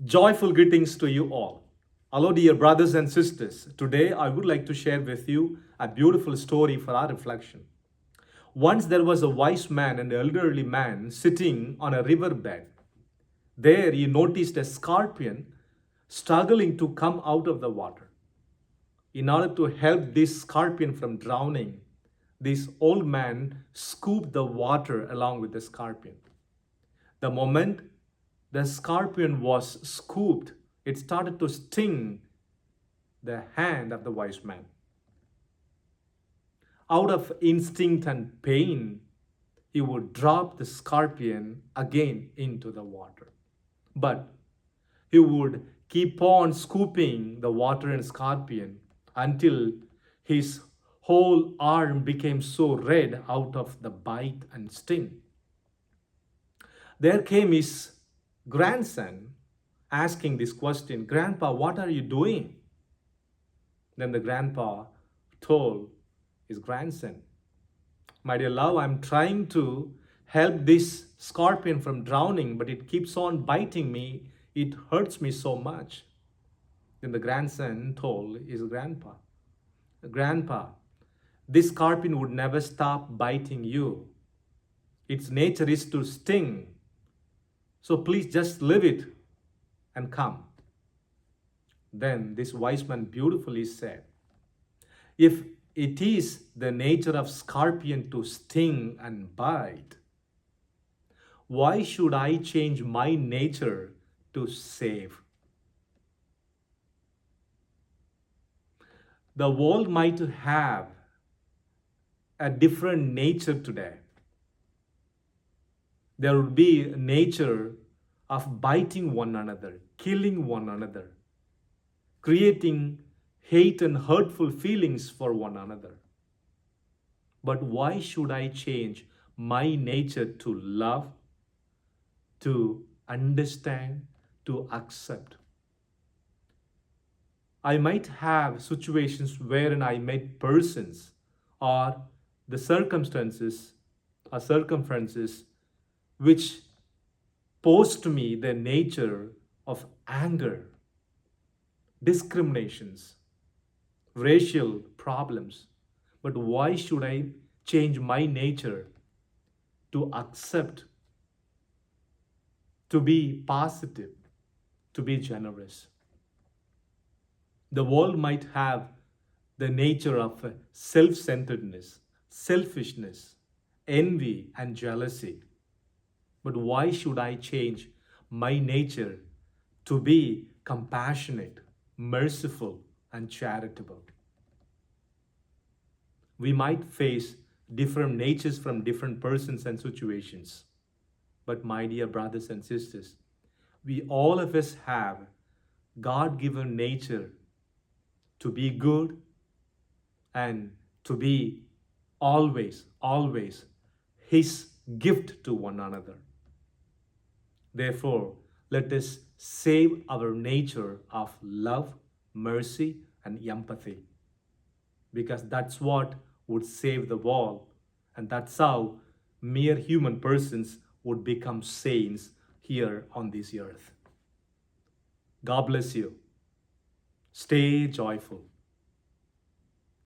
Joyful greetings to you all. Hello, dear brothers and sisters. Today, I would like to share with you a beautiful story for our reflection. Once there was a wise man and elderly man sitting on a riverbed. There, he noticed a scorpion struggling to come out of the water. In order to help this scorpion from drowning, this old man scooped the water along with the scorpion. The moment the scorpion was scooped, it started to sting the hand of the wise man. Out of instinct and pain, he would drop the scorpion again into the water. But he would keep on scooping the water and scorpion until his whole arm became so red out of the bite and sting. There came his grandson asking this question, Grandpa, what are you doing? Then the grandpa told his grandson, My dear love, I'm trying to help this scorpion from drowning, but it keeps on biting me. It hurts me so much. Then the grandson told his grandpa, Grandpa, this scorpion would never stop biting you. Its nature is to sting. So please just leave it and come. Then this wise man beautifully said, If it is the nature of scorpion to sting and bite, why should I change my nature to save? The world might have a different nature today. There would be a nature of biting one another, killing one another, creating hate and hurtful feelings for one another. But why should I change my nature to love, to understand, to accept? I might have situations wherein I met persons or the circumstances or circumferences which pose to me the nature of anger, discriminations, racial problems. But why should I change my nature to accept, to be positive, to be generous? The world might have the nature of self centeredness, selfishness, envy, and jealousy. But why should I change my nature to be compassionate, merciful, and charitable? We might face different natures from different persons and situations. But my dear brothers and sisters, we all of us have God-given nature to be good and to be always His gift to one another. Therefore, let us save our nature of love, mercy, and empathy. Because that's what would save the world. And that's how mere human persons would become saints here on this earth. God bless you. Stay joyful.